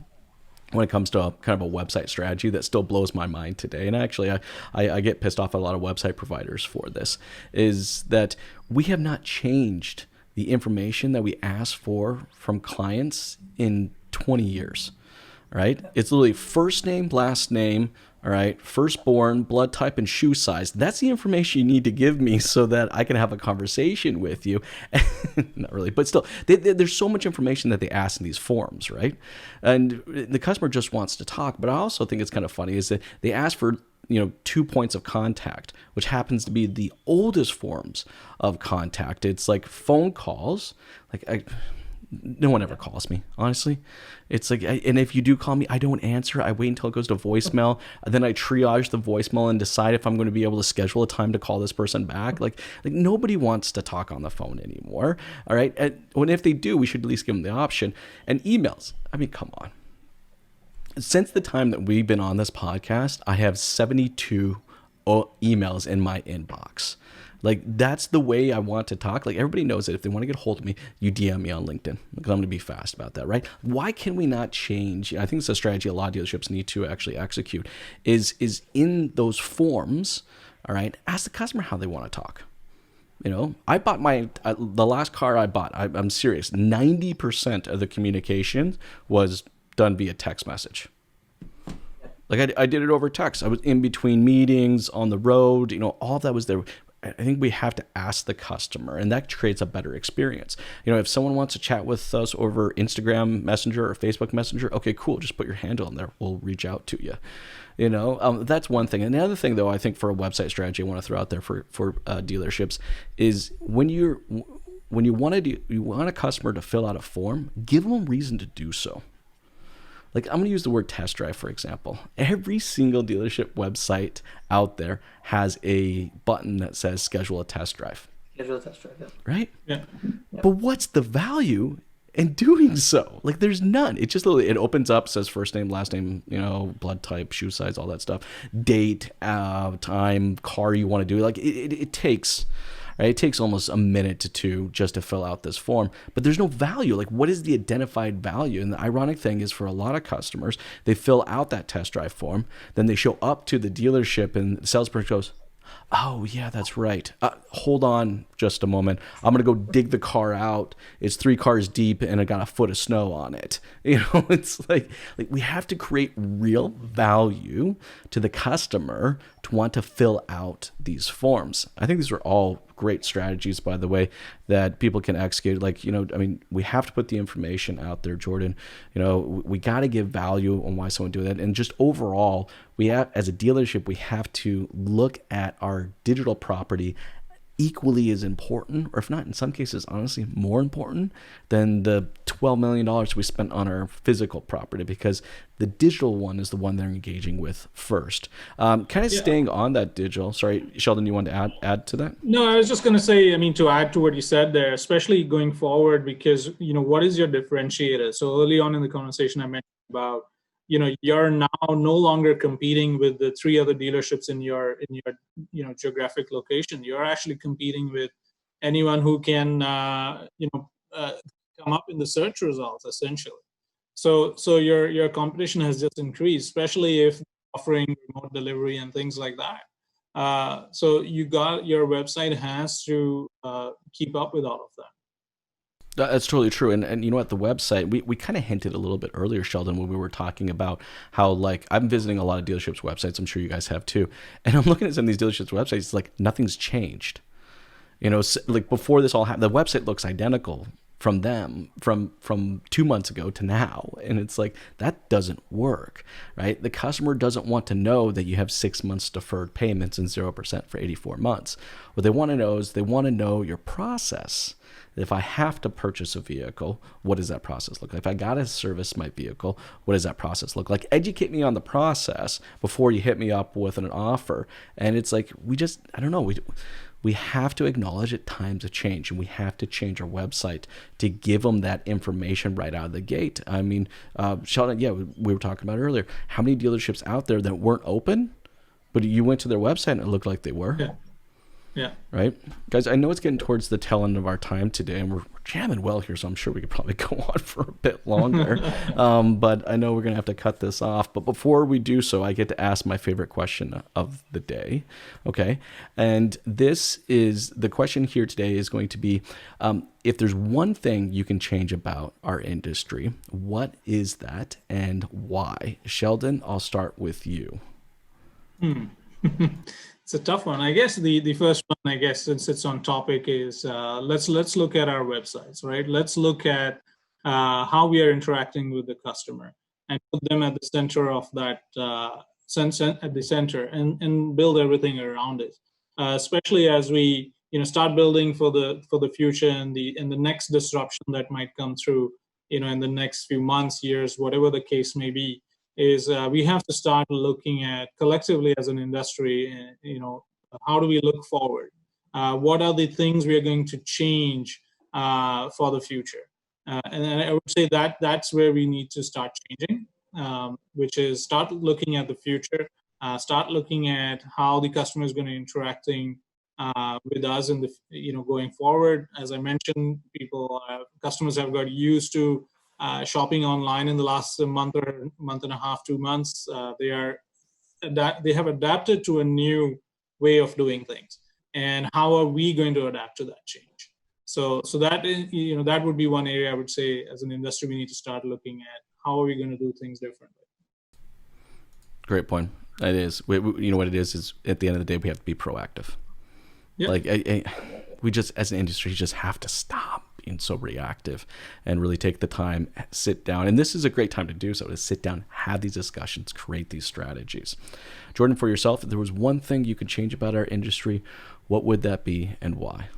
when it comes to kind of a website strategy that still blows my mind today. And actually, I get pissed off at a lot of website providers for this, is that we have not changed the information that we ask for from clients in 20 years, right? It's literally first name, last name, All right, firstborn, blood type, and shoe size. That's the information you need to give me so that I can have a conversation with you. Not really, but still, there's so much information that they ask in these forms, right? And the customer just wants to talk. But I also think it's kind of funny is that they ask for 2 points of contact, which happens to be the oldest forms of contact. It's like phone calls. No one ever calls me, honestly. It's like, and if you do call me, I don't answer. I wait until it goes to voicemail. Then I triage the voicemail and decide if I'm going to be able to schedule a time to call this person back. Like nobody wants to talk on the phone anymore. All right. And if they do, we should at least give them the option. And emails. I mean, come on. Since the time that we've been on this podcast, I have 72 emails in my inbox. Like, that's the way I want to talk. Like, everybody knows that if they want to get a hold of me, you DM me on LinkedIn. Because I'm going to be fast about that, right? Why can we not change? I think it's a strategy a lot of dealerships need to actually execute is in those forms, all right, ask the customer how they want to talk. I bought the last car I bought, I'm serious, 90% of the communication was done via text message. Like, I did it over text. I was in between meetings, on the road, all of that was there. I think we have to ask the customer, and that creates a better experience. If someone wants to chat with us over Instagram Messenger or Facebook Messenger, okay, cool. Just put your handle in there. We'll reach out to you. That's one thing. And the other thing, though, I think for a website strategy I want to throw out there for dealerships is when you want a customer to fill out a form, give them a reason to do so. Like, I'm going to use the word test drive, for example. Every single dealership website out there has a button that says schedule a test drive. Schedule a test drive, yeah. Right? Yeah. But what's the value in doing so? Like, there's none. It just literally, it opens up, says first name, last name, blood type, shoe size, all that stuff, date, time, car you want to do. Like, it takes... Right? It takes almost a minute to 2 just to fill out this form, but there's no value. Like, what is the identified value? And the ironic thing is, for a lot of customers, they fill out that test drive form, then they show up to the dealership, and the salesperson goes, "Oh yeah, that's right. Hold on just a moment. I'm going to go dig the car out. It's 3 cars deep and it got a foot of snow on it." It's like we have to create real value to the customer to want to fill out these forms. I think these are all great strategies, by the way, that people can execute. We have to put the information out there, Jordan. We got to give value on why someone do that. And just overall, as a dealership, we have to look at our digital property equally as important, or if not, in some cases, honestly, more important than the $12 million we spent on our physical property, because the digital one is the one they're engaging with first. Staying on that digital, sorry, Sheldon, you wanted to add to that? No, I was just going to say, to add to what you said there, especially going forward, because, what is your differentiator? So early on in the conversation, I mentioned about, you're now no longer competing with the 3 other dealerships in your geographic location. You're actually competing with anyone who can come up in the search results, essentially. So your competition has just increased, especially if offering remote delivery and things like that. So your website has to keep up with all of that. That's totally true. And you know what, the website, we kind of hinted a little bit earlier, Sheldon, when we were talking about how, like, I'm visiting a lot of dealerships' websites. I'm sure you guys have too. And I'm looking at some of these dealerships' websites. It's like nothing's changed. Like before this all happened, the website looks identical from 2 months ago to now. And it's like, that doesn't work, right? The customer doesn't want to know that you have 6 months deferred payments and 0% for 84 months. What they want to know is they want to know your process. If I have to purchase a vehicle, what does that process look like? If I got to service my vehicle, what does that process look like? Educate me on the process before you hit me up with an offer. And it's like, I don't know, we have to acknowledge that times have changed, and we have to change our website to give them that information right out of the gate. I mean, Sheldon, we were talking about earlier, how many dealerships out there that weren't open, but you went to their website and it looked like they were. Yeah. Right? Guys, I know it's getting towards the tail end of our time today, and we're jamming well here, so I'm sure we could probably go on for a bit longer. But I know we're going to have to cut this off. But before we do so, I get to ask my favorite question of the day. Okay? And the question here today is going to be, if there's one thing you can change about our industry, what is that and why? Sheldon, I'll start with you. It's a tough one. I guess the first one, I guess, since it's on topic, is let's look at our websites, right? Let's look at how we are interacting with the customer and put them at the center of that, at the center, and build everything around it. Especially as we start building for the future and the next disruption that might come through, in the next few months, years, whatever the case may be. Is we have to start looking at collectively as an industry, how do we look forward? What are the things we are going to change for the future? And I would say that that's where we need to start changing, which is start looking at the future, start looking at how the customer is going to interacting with us in the going forward. As I mentioned, customers have got used to shopping online in the last month and a half, 2 months. They have adapted to a new way of doing things, and how are we going to adapt to that change? So that is, that would be one area I would say as an industry we need to start looking at. How are we going to do things differently? Great point. It is. You know what it is at the end of the day we have to be proactive. Yep. Like we just as an industry just have to stop being so reactive and really take the time, sit down. And this is a great time to do so, to sit down, have these discussions, create these strategies. Jordan, for yourself, if there was one thing you could change about our industry, what would that be and why?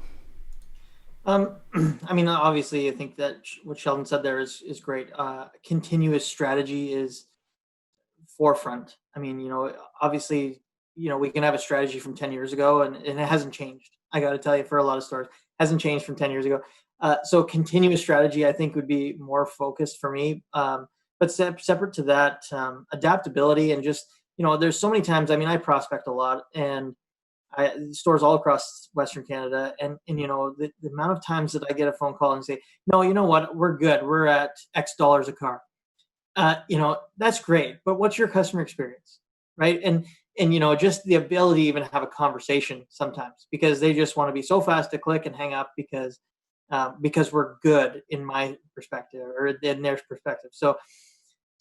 I mean, obviously, I think that what Sheldon said there is great. Continuous strategy is forefront. I mean, obviously, we can have a strategy from 10 years ago and it hasn't changed. I got to tell you, for a lot of stores, hasn't changed from 10 years ago. So continuous strategy, I think, would be more focused for me. But separate to that, adaptability and just, there's so many times, I mean, I prospect a lot and stores all across Western Canada. And the amount of times that I get a phone call and say, no, you know what, we're good. We're at X dollars a car. That's great. But what's your customer experience? Right. And just the ability to even have a conversation sometimes, because they just want to be so fast to click and hang up because we're good in my perspective or in their perspective. So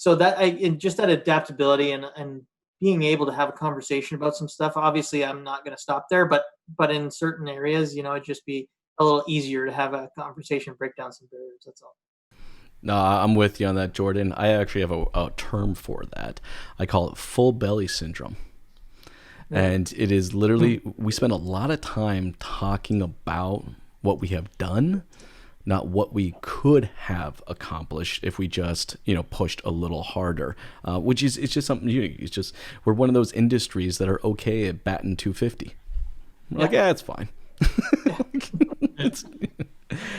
that just that adaptability and being able to have a conversation about some stuff. Obviously, I'm not going to stop there, but in certain areas, it'd just be a little easier to have a conversation, break down some barriers. That's all. No, I'm with you on that, Jordan. I actually have a term for that. I call it full belly syndrome. And it is literally, we spend a lot of time talking about what we have done, not what we could have accomplished if we just, pushed a little harder, which is, it's just something unique. It's just, we're one of those industries that are okay at batting 250. We're like, it's fine.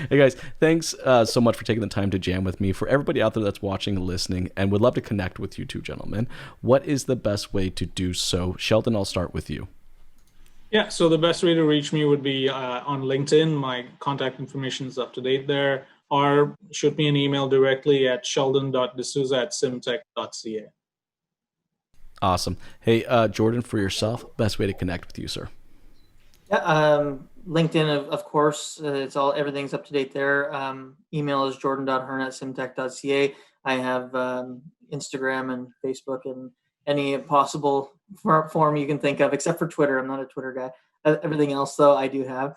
Hey guys, thanks so much for taking the time to jam with me. For everybody out there that's watching and listening and would love to connect with you two gentlemen, what is the best way to do so? Sheldon, I'll start with you. Yeah, so the best way to reach me would be on LinkedIn. My contact information is up to date there, or shoot me an email directly at sheldon.D'Souza@Sym-Tech.ca. Awesome. Hey, Jordan, for yourself, best way to connect with you, sir? Yeah, LinkedIn, of course, everything's up to date there. Email is jordan.hearn@Sym-Tech.ca. I have Instagram and Facebook and any possible form you can think of, except for Twitter. I'm not a Twitter guy. Everything else, though, I do have.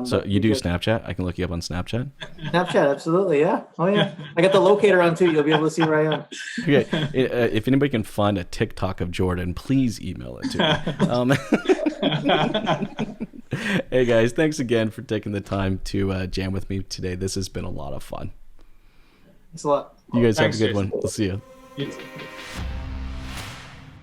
So you do Snapchat? I can look you up on Snapchat? Snapchat, absolutely, yeah. Oh, yeah. I got the locator on, too. You'll be able to see where I am. Okay. If anybody can find a TikTok of Jordan, please email it to me. Hey, guys, thanks again for taking the time to jam with me today. This has been a lot of fun. Thanks a lot. You guys Thanks, have a good Jason. one. We'll see you. You too.